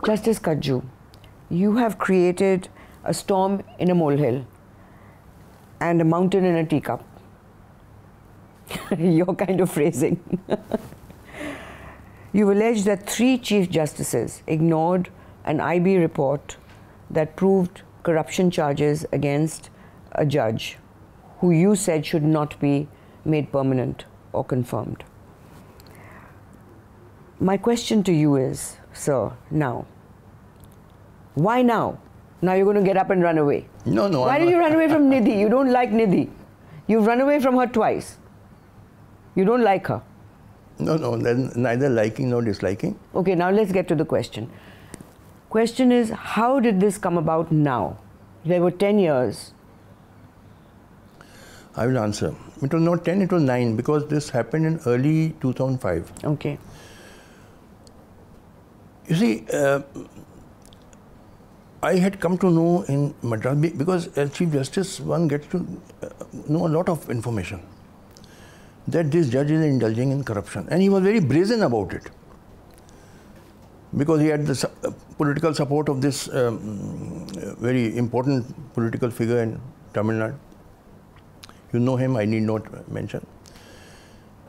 Justice Katju, you have created a storm in a molehill and a mountain in a teacup. Your kind of phrasing. You've alleged that 3 Chief Justices ignored an IB report that proved corruption charges against a judge who you said should not be made permanent or confirmed. My question to you is, sir, now, why now? Now you're going to get up and run away. No, no. Why did you run away from Nidhi? You don't like Nidhi. You've run away from her twice. You don't like her. No, no, neither liking nor disliking. Okay, now let's get to the question. Question is, how did this come about now? There were 10 years. I will answer. It was not 10, it was 9, because this happened in early 2005. Okay. You see, I had come to know in Madras, because as Chief Justice, one gets to know a lot of information, that this judge is indulging in corruption. And he was very brazen about it, because he had the political support of this very important political figure in Tamil Nadu. You know him, I need not mention.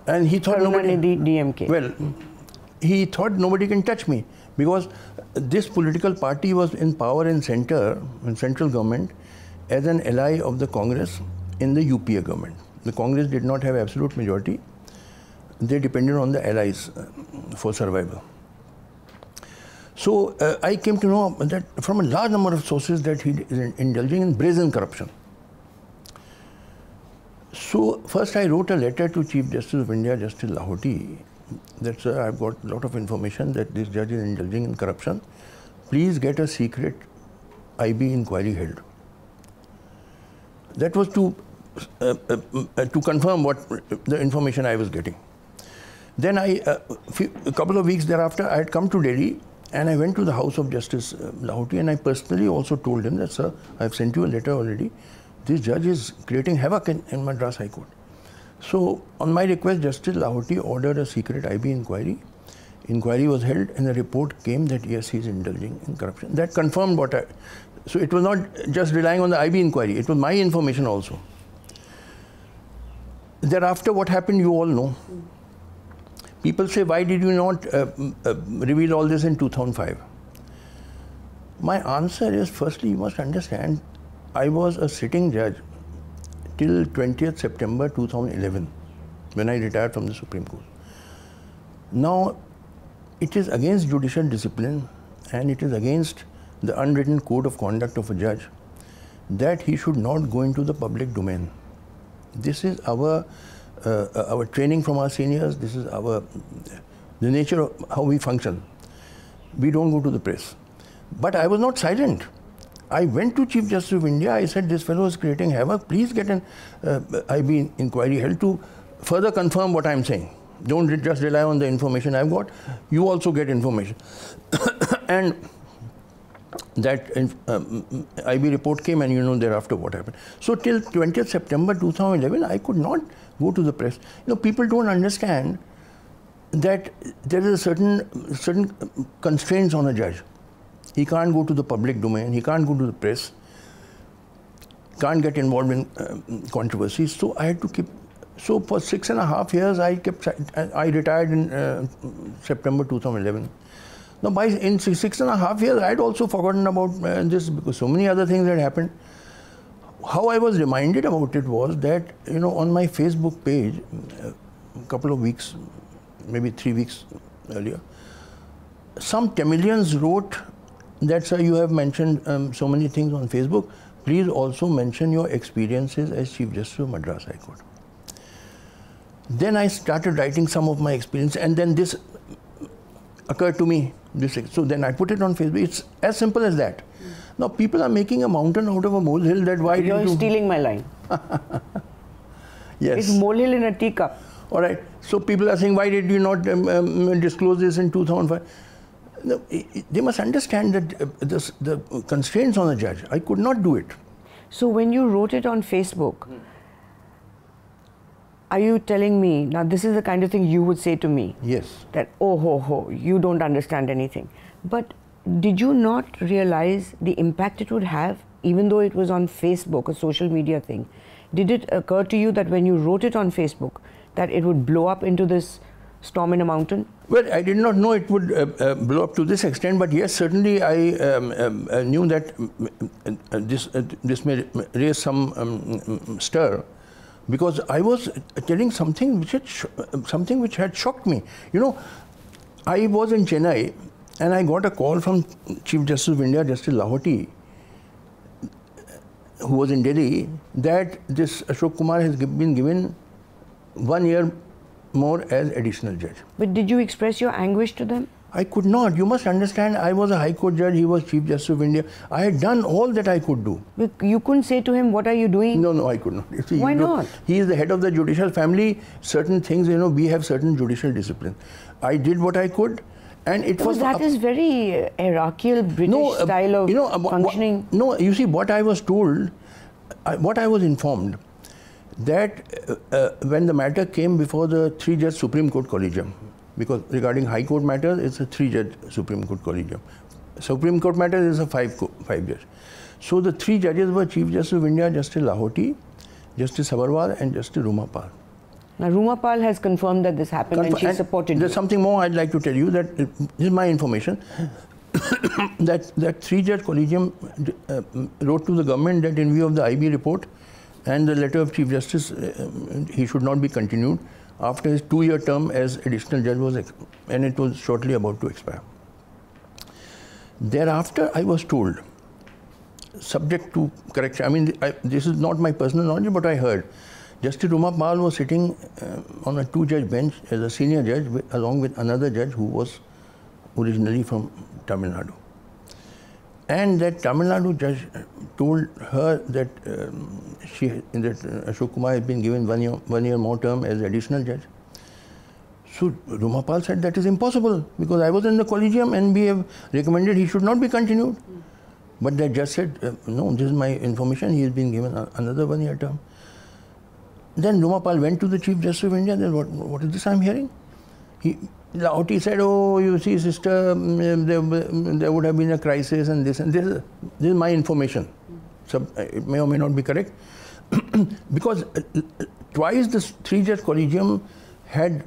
And he thought nobody... DMK. Well, he thought nobody can touch me, because this political party was in power in central government, as an ally of the Congress in the UPA government. The Congress did not have absolute majority. They depended on the allies for survival. So I came to know that from a large number of sources that he is indulging in brazen corruption. So first I wrote a letter to Chief Justice of India, Justice Lahoti, that, sir, I've got a lot of information that this judge is indulging in corruption. Please get a secret IB inquiry held. That was to confirm what the information I was getting. Then a couple of weeks thereafter, I had come to Delhi and I went to the house of Justice Lahoti, and I personally also told him that, sir, I've sent you a letter already. This judge is creating havoc in Madras High Court. So, on my request, Justice Lahoti ordered a secret IB inquiry. Inquiry was held and the report came that yes, he is indulging in corruption. That confirmed what I... So, it was not just relying on the IB inquiry, it was my information also. Thereafter, what happened, you all know. People say, why did you not reveal all this in 2005? My answer is, firstly, you must understand, I was a sitting judge till 20th September 2011, when I retired from the Supreme Court. Now, it is against judicial discipline and it is against the unwritten code of conduct of a judge that he should not go into the public domain. This is our training from our seniors, this is the nature of how we function. We don't go to the press. But I was not silent. I went to Chief Justice of India, I said, this fellow is creating havoc, please get an IB inquiry held to further confirm what I'm saying. Don't just rely on the information I've got, you also get information. And that IB report came and you know thereafter what happened. So till 20th September 2011, I could not go to the press. You know, people don't understand that there is a certain constraints on a judge. He can't go to the public domain, he can't go to the press, can't get involved in controversies. So I had to keep, so for 6.5 years I retired in September 2011. Now in 6.5 years I had also forgotten about this because so many other things had happened. How I was reminded about it was that, you know, on my Facebook page, a couple of weeks, maybe 3 weeks earlier, some Tamilians wrote that, sir, you have mentioned so many things on Facebook. Please also mention your experiences as Chief Justice of Madras High Court. Then I started writing some of my experience, and then this occurred to me. So then I put it on Facebook. It's as simple as that. Now people are making a mountain out of a molehill. That why you're stealing my line. Yes. It's molehill in a teacup. All right. So people are saying, why did you not disclose this in 2005? No, they must understand that the constraints on the judge. I could not do it. So when you wrote it on Facebook, are you telling me, now this is the kind of thing you would say to me? Yes. That, oh ho ho, you don't understand anything. But did you not realize the impact it would have, even though it was on Facebook, a social media thing? Did it occur to you that when you wrote it on Facebook, that it would blow up into this storm in a mountain? Well, I did not know it would blow up to this extent, but yes, certainly I knew that this may raise some stir, because I was telling something which had shocked me. You know, I was in Chennai and I got a call from Chief Justice of India, Justice Lahoti, who was in Delhi, that this Ashok Kumar has been given 1 year more as additional judge. But did you express your anguish to them? I could not. You must understand, I was a High Court judge, he was Chief Justice of India. I had done all that I could do. But you couldn't say to him, what are you doing? No, I could not. See, why not? He is the head of the judicial family. Certain things, you know, we have certain judicial discipline. I did what I could. And it was that is very hierarchical British style of functioning. No, you see, what I was told, what I was informed, that when the matter came before the 3-judge Supreme Court Collegium, because regarding High Court matters, it's a 3-judge Supreme Court Collegium. Supreme Court matters is a 5-judge. So the 3 judges were Chief Justice of India, Justice Lahoti, Justice Sabarwal, and Justice Rumapal. Now, Rumapal has confirmed that this happened and she supported There's something more I'd like to tell you, that this is my information, that 3-judge collegium wrote to the government that in view of the IB report and the letter of Chief Justice, he should not be continued after his 2-year term as additional judge was, and it was shortly about to expire. Thereafter, I was told, subject to correction, I mean, this is not my personal knowledge, but I heard, Justice Rumapal was sitting on a 2-judge bench as a senior judge along with another judge who was originally from Tamil Nadu. And that Tamil Nadu judge told her that Ashok Kumar had been given 1 year more term as additional judge. So Rumapal said that is impossible, because I was in the collegium and we have recommended he should not be continued. But that judge said, no, this is my information, he has been given another 1 year term. Then Rumapal went to the Chief Justice of India. Then what is this I'm hearing? Lahoti said, oh, you see, sister, there would have been a crisis and this. And this is my information. So it may or may not be correct. Because twice the 3-judge collegium had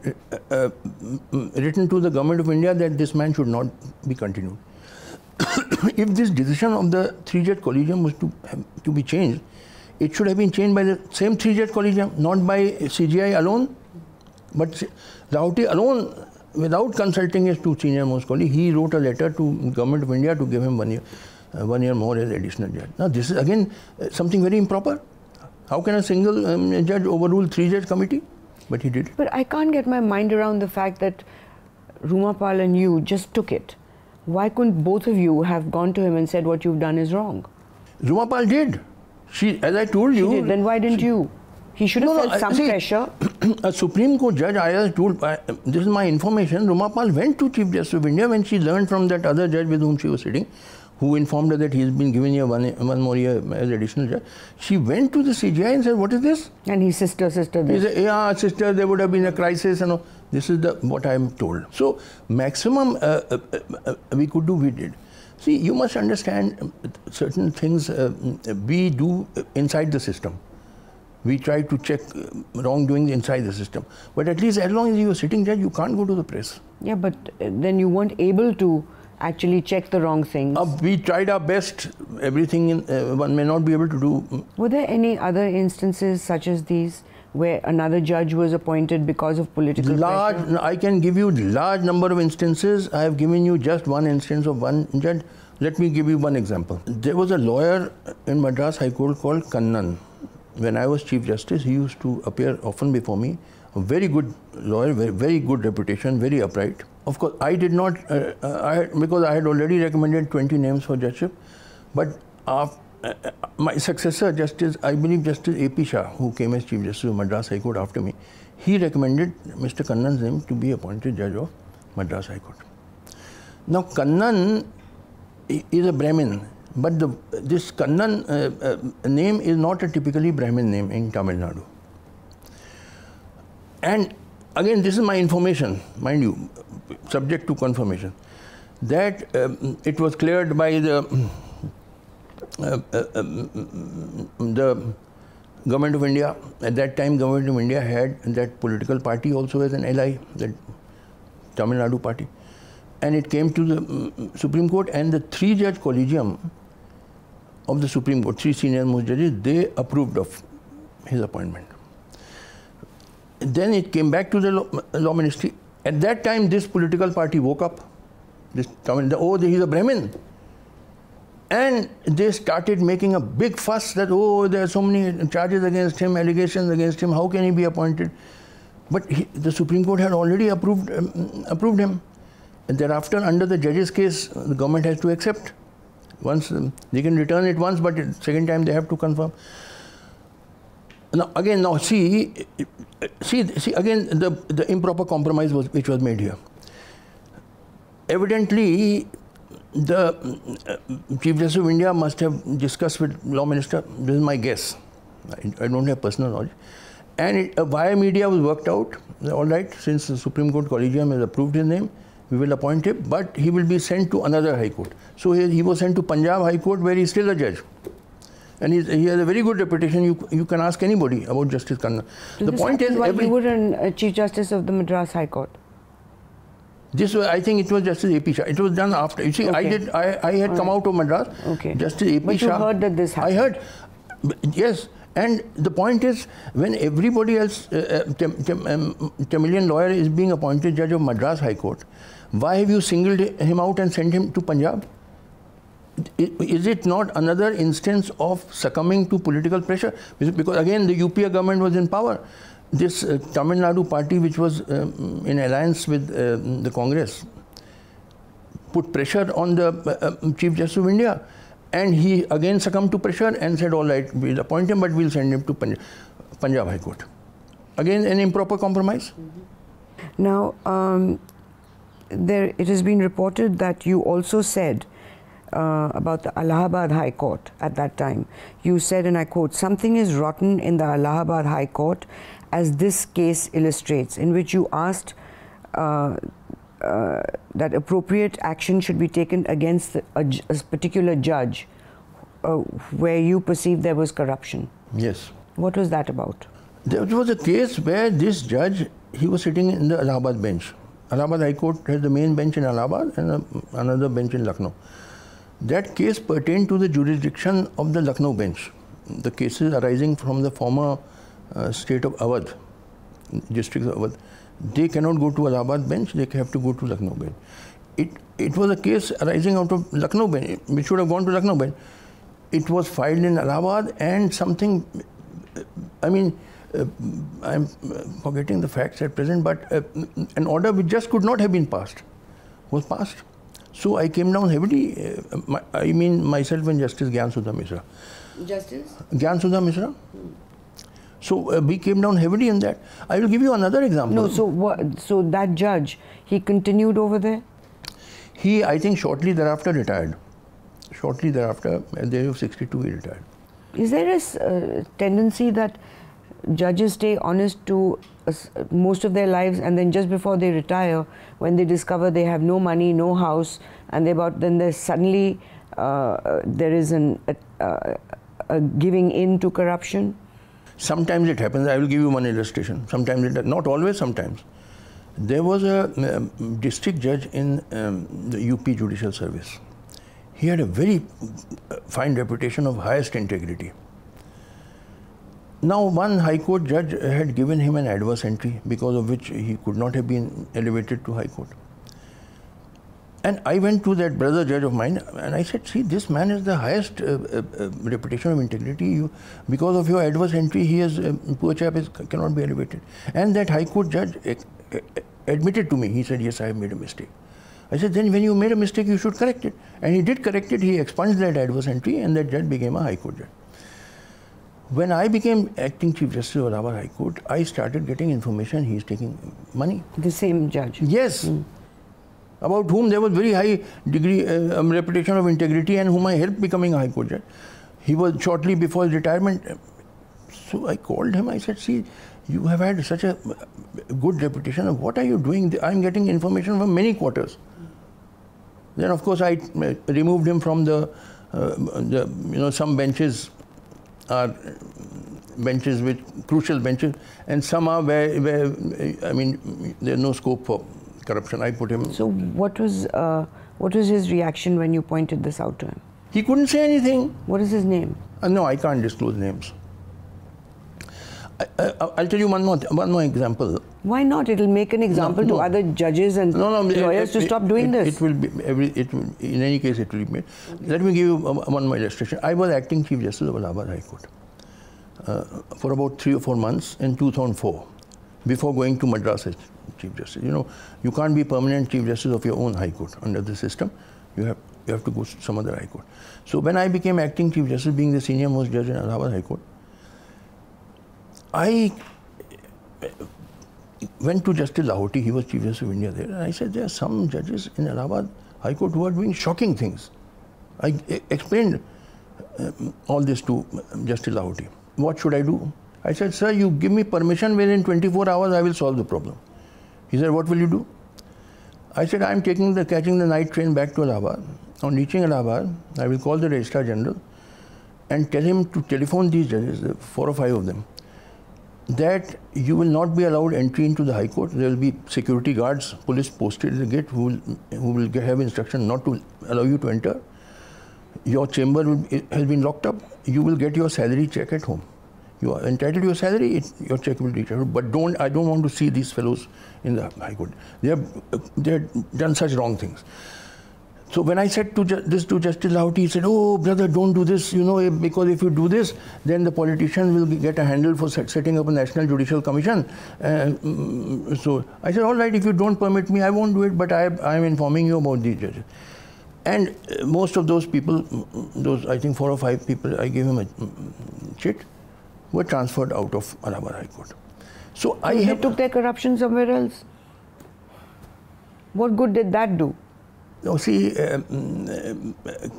written to the government of India that this man should not be continued. If this decision of the 3-judge collegium was to be changed, it should have been changed by the same 3-judge collegium, not by CGI alone. But Lahoti alone, without consulting his 2 senior-most colleagues, he wrote a letter to Government of India to give him 1 year more as additional judge. Now, this is again something very improper. How can a single judge overrule 3-judge committee? But he did. But I can't get my mind around the fact that Rumapal and you just took it. Why couldn't both of you have gone to him and said what you've done is wrong? Rumapal did. She, as I told you... She did. Then why didn't you? He should have felt some pressure. A Supreme Court judge, I was told, this is my information, Rumapal went to Chief Justice of India when she learned from that other judge with whom she was sitting, who informed her that he has been given here one more year as additional judge. She went to the CGI and said, what is this? And his sister. He said, yeah, sister, there would have been a crisis. And this is what I am told. So, maximum we could do, we did. See, you must understand certain things we do inside the system. We try to check wrongdoing inside the system. But at least as long as you are sitting judge, you can't go to the press. Yeah, but then you weren't able to actually check the wrong things. We tried our best. Everything one may not be able to do. Were there any other instances such as these where another judge was appointed because of political pressure? I can give you large number of instances. I have given you just one instance of one judge. Let me give you one example. There was a lawyer in Madras High Court called Kannan. When I was Chief Justice, he used to appear often before me. A very good lawyer, very good reputation, very upright. Of course, I did not, because I had already recommended 20 names for judgeship. But my successor, I believe Justice A.P. Shah, who came as Chief Justice of Madras High Court after me, he recommended Mr. Kannan's name to be appointed judge of Madras High Court. Now, Kannan is a Brahmin. But this Kannan name is not a typically Brahmin name in Tamil Nadu. And again, this is my information, mind you, subject to confirmation. that it was cleared by the Government of India. At that time, Government of India had that political party also as an ally, the Tamil Nadu party. And it came to the Supreme Court, and the 3-judge collegium of the Supreme Court, 3 senior most judges, they approved of his appointment. Then it came back to the law ministry. At that time, this political party woke up. Oh, he's a Brahmin. And they started making a big fuss that, oh, there are so many charges against him, allegations against him, how can he be appointed? But the Supreme Court had already approved him. And thereafter, under the judge's case, the government has to accept. Once they can return it once, but second time they have to confirm. Now again, see again the improper compromise which was made here. Evidently, the Chief Justice of India must have discussed with Law Minister. This is my guess. I don't have personal knowledge. And via media was worked out. All right, since the Supreme Court Collegium has approved his name, we will appoint him, but he will be sent to another High Court. So he was sent to Punjab High Court, where he is still a judge. And he has a very good reputation. You can ask anybody about Justice Khanna. The point is, you were a Chief Justice of the Madras High Court. This was, I think it was Justice A.P. Shah. It was done after. You see, okay. I had come out of Madras. Okay. Justice A.P. Shah. But you heard that this happened. I heard. Yes. And the point is, when everybody else, Tamilian lawyer is being appointed judge of Madras High Court, why have you singled him out and sent him to Punjab? Is it not another instance of succumbing to political pressure? Because again, the UPA government was in power. This Tamil Nadu party, which was in alliance with the Congress, put pressure on the Chief Justice of India. And he again succumbed to pressure and said, all right, we'll appoint him, but we'll send him to Punjab High Court. Again, an improper compromise. Now, it has been reported that you also said about the Allahabad High Court at that time. You said, and I quote, "Something is rotten in the Allahabad High Court, as this case illustrates," in which you asked that appropriate action should be taken against a particular judge where you perceived there was corruption. Yes. What was that about? There was a case where this judge, he was sitting in the Allahabad bench. Allahabad High Court has the main bench in Allahabad and another bench in Lucknow. That case pertained to the jurisdiction of the Lucknow bench. The cases arising from the former state of Awadh, district of Awadh. They cannot go to Allahabad bench, they have to go to Lucknow bench. It was a case arising out of Lucknow bench, which should have gone to Lucknow bench. It was filed in Allahabad, and something, I mean, I'm forgetting the facts at present, but an order which just could not have been passed was passed. So I came down heavily, I mean myself and Justice Gyan Sudha Misra. Justice? Gyan Sudha Misra. So we came down heavily in that. I will give you another example. No, so that judge, he continued over there? He, I think, shortly thereafter retired. Shortly thereafter, at the age of 62, he retired. Is there a tendency that judges stay honest to most of their lives, and then just before they retire, when they discover they have no money, no house, and then there's suddenly there is a giving in to corruption? Sometimes it happens. I will give you one illustration. Sometimes it does. Not always, sometimes. There was a district judge in the UP Judicial Service. He had a very fine reputation of highest integrity. Now, one High Court judge had given him an adverse entry, because of which he could not have been elevated to High Court. And I went to that brother judge of mine and I said, see, this man has the highest reputation of integrity. Because of your adverse entry, he has, poor chap cannot be elevated. And that High Court judge admitted to me. He said, yes, I have made a mistake. I said, then when you made a mistake, you should correct it. And he did correct it. He expunged that adverse entry, and that judge became a High Court judge. When I became acting Chief Justice of Allahabad High Court, I started getting information he is taking money. The same judge? Yes. About whom there was very high degree, reputation of integrity, and whom I helped becoming a High Court judge. He was shortly before his retirement. So I called him. I said, see, you have had such a good reputation. What are you doing? I'm getting information from many quarters. Then of course I removed him from the some benches are benches with crucial benches, and some are where I mean there's no scope for corruption. I put him. So what was his reaction when you pointed this out to him? He couldn't say anything. What is his name? No, I can't disclose names. I'll tell you one more example. Why not? It'll make an example to other judges and lawyers to stop doing this. It will be in any case it will be made. Let me give you one more illustration. I was acting Chief Justice of Allahabad High Court for about 3 or 4 months in 2004, before going to Madras as Chief Justice. You know, you can't be permanent Chief Justice of your own High Court under the system. You have to go to some other High Court. So when I became acting Chief Justice, being the senior most judge in Allahabad High Court, I went to Justice Lahoti. He was Chief Justice of India there, and I said there are some judges in Allahabad High Court who are doing shocking things. I explained all this to Justice Lahoti. What should I do? I said, sir, you give me permission, within 24 hours I will solve the problem. He said, what will you do? I said, I am catching the night train back to Allahabad. On reaching Allahabad, I will call the Registrar General and tell him to telephone these judges, 4 or 5 of them, that you will not be allowed entry into the High Court. There will be security guards, police posted at the gate who will have instruction not to allow you to enter. Your chamber has been locked up. You will get your salary check at home. You are entitled to your salary, your check will be returned. But I don't want to see these fellows in the High Court. They have done such wrong things. So when I said this to Justice Lahoti, he said, oh brother, don't do this, you know, because if you do this, then the politician will get a handle for setting up a National Judicial Commission. So I said, all right, if you don't permit me, I won't do it, but I am informing you about these judges. And most of those people, those I think 4 or 5 people, I gave him a chit, were transferred out of Allahabad High Court. So they took their corruption somewhere else. What good did that do? No, see,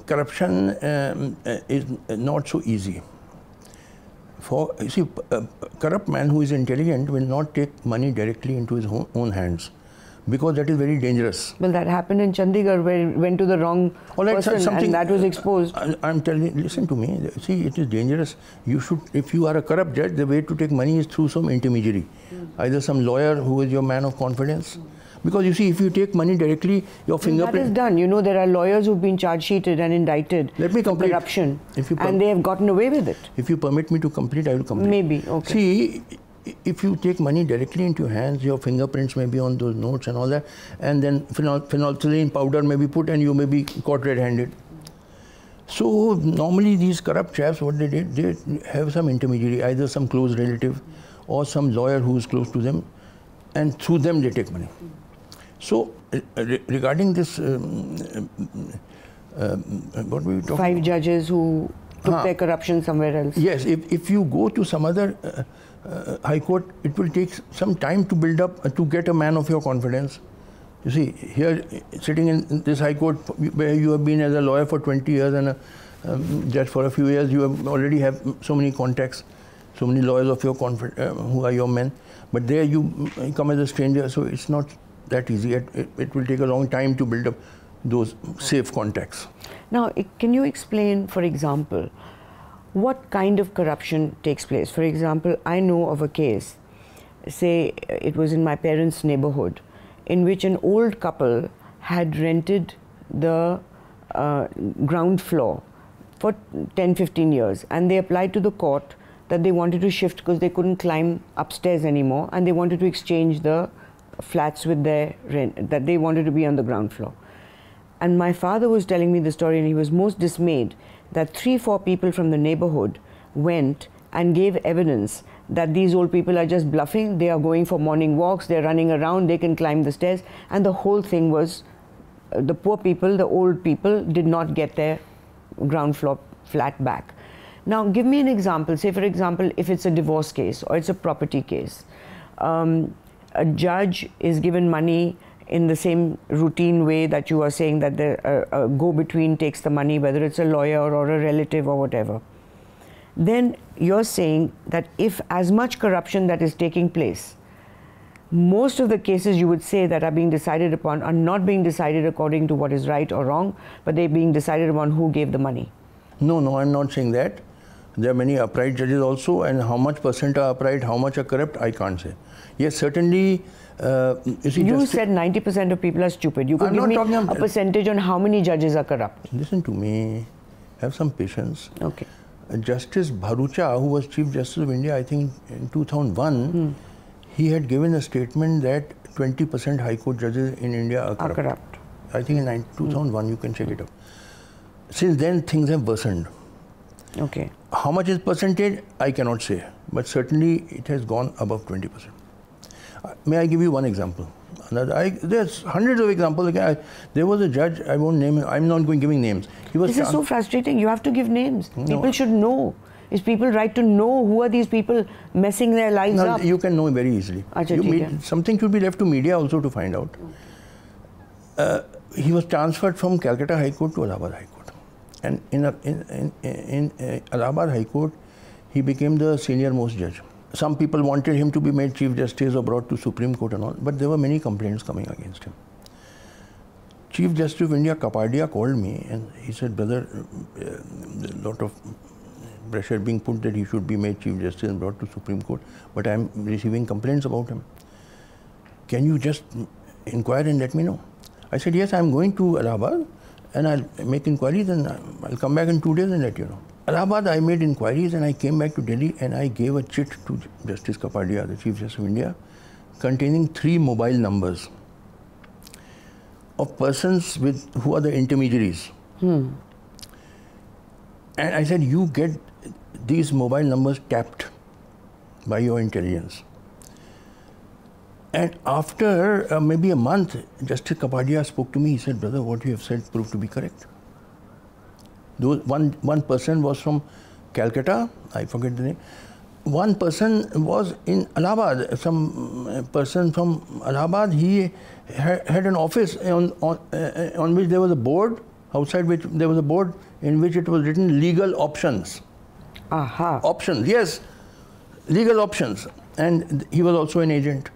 corruption is not so easy. A corrupt man who is intelligent will not take money directly into his own hands, because that is very dangerous. Well, that happened in Chandigarh, where it went to the wrong person and that was exposed. I'm telling you, listen to me. See, it is dangerous. You should, if you are a corrupt judge, the way to take money is through some intermediary, either some lawyer who is your man of confidence. Because you see, if you take money directly, your fingerprint... That is done. You know, there are lawyers who've been charge sheeted and indicted for corruption, and they have gotten away with it. If you permit me to complete, I will complete. Maybe, okay. See, if you take money directly into your hands, your fingerprints may be on those notes and all that, and then phenolphthalein powder may be put and you may be caught red-handed. So normally these corrupt chaps, what they did, they have some intermediary, either some close relative or some lawyer who is close to them, and through them they take money. So regarding this, what were we talking 5 judges who took their corruption somewhere else. Yes, if you go to some other High Court, it will take some time to build up, to get a man of your confidence. You see, here, sitting in this High Court, where you have been as a lawyer for 20 years and a judge for a few years, you already have so many contacts, so many lawyers of your who are your men. But there you come as a stranger, so it's not that easy. It will take a long time to build up those safe contacts. Now, can you explain, for example, what kind of corruption takes place? For example, I know of a case, say it was in my parents' neighborhood, in which an old couple had rented the ground floor for 10-15 years, and they applied to the court that they wanted to shift because they couldn't climb upstairs anymore, and they wanted to exchange the flats with their rent, that they wanted to be on the ground floor. And my father was telling me the story, and he was most dismayed that 3-4 people from the neighborhood went and gave evidence that these old people are just bluffing, they are going for morning walks, they're running around, they can climb the stairs, and the whole thing was the poor people, the old people, did not get their ground floor flat back. Now, give me an example. Say, for example, if it's a divorce case or it's a property case, a judge is given money in the same routine way that you are saying that the go-between takes the money, whether it's a lawyer or a relative or whatever. Then you're saying that if as much corruption that is taking place, most of the cases you would say that are being decided upon are not being decided according to what is right or wrong, but they're being decided upon who gave the money. No, I'm not saying that. There are many upright judges also, and how much percent are upright, how much are corrupt, I can't say. Yes, certainly. You said 90% of people are stupid. You could give me a percentage on how many judges are corrupt. Listen to me. Have some patience. Okay. Justice Bharucha, who was Chief Justice of India, I think in 2001, he had given a statement that 20% High Court judges in India are corrupt. I think in 2001, you can check it out. Since then, things have worsened. Okay. How much is percentage? I cannot say. But certainly, it has gone above 20%. May I give you one example? There's hundreds of examples. There was a judge, I won't name him, I'm not going giving names. This is so frustrating. You have to give names. No. People should know. It's people's right to know who are these people messing their lives up. You can know very easily. Something should be left to media also to find out. He was transferred from Calcutta High Court to Allahabad High Court. And in Allahabad High Court, he became the senior most judge. Some people wanted him to be made Chief Justice or brought to Supreme Court and all, but there were many complaints coming against him. Chief Justice of India, Kapadia, called me and he said, brother, a lot of pressure being put that he should be made Chief Justice and brought to Supreme Court, but I am receiving complaints about him. Can you just inquire and let me know? I said, yes, I am going to Allahabad and I'll make inquiries and I'll come back in 2 days and let you know. Allahabad, I made inquiries and I came back to Delhi and I gave a chit to Justice Kapadia, the Chief Justice of India, containing 3 mobile numbers of persons who are the intermediaries. And I said, you get these mobile numbers tapped by your intelligence. And after maybe a month, Justice Kapadia spoke to me. He said, brother, what you have said proved to be correct. One person was from Calcutta, I forget the name. One person was in Allahabad. Some person from Allahabad, he had an office on which there was a board, outside which there was a board in which it was written legal options. Aha. Options, yes, legal options. And he was also an agent.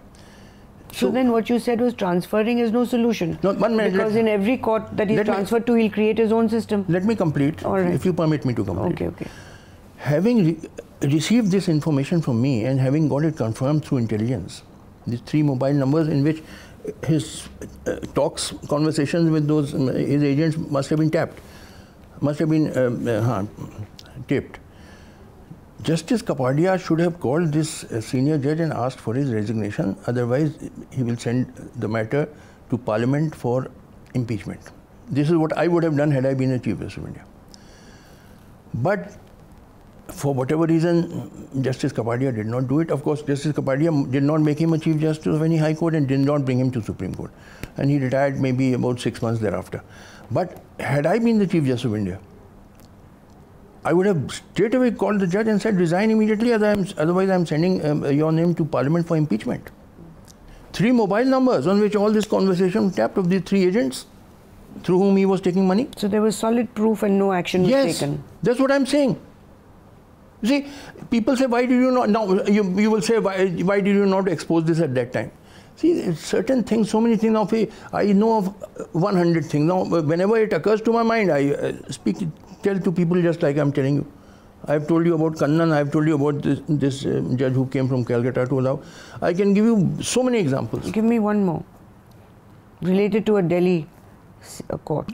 So then what you said was transferring is no solution. No, 1 minute. Because in every court that he's transferred to, he'll create his own system. Let me complete, if you permit me to complete. Okay. Having received this information from me and having got it confirmed through intelligence, these 3 mobile numbers in which his conversations with his agents must have been tapped, taped. Justice Kapadia should have called this senior judge and asked for his resignation. Otherwise, he will send the matter to Parliament for impeachment. This is what I would have done had I been a Chief Justice of India. But for whatever reason, Justice Kapadia did not do it. Of course, Justice Kapadia did not make him a Chief Justice of any High Court and did not bring him to Supreme Court. And he retired maybe about 6 months thereafter. But had I been the Chief Justice of India, I would have straight away called the judge and said, resign immediately, otherwise I am sending your name to Parliament for impeachment. 3 mobile numbers on which all this conversation tapped of these 3 agents through whom he was taking money. So there was solid proof and no action was taken. Yes, that's what I'm saying. See, people say, why did you not, now you will say, why did you not expose this at that time? See, certain things, so many things, now I know of 100 things. Now, whenever it occurs to my mind, I tell to people just like I'm telling you. I've told you about Kannan, I've told you about this judge who came from Calcutta to Allahabad. I can give you so many examples. Give me one more. Related to a Delhi court.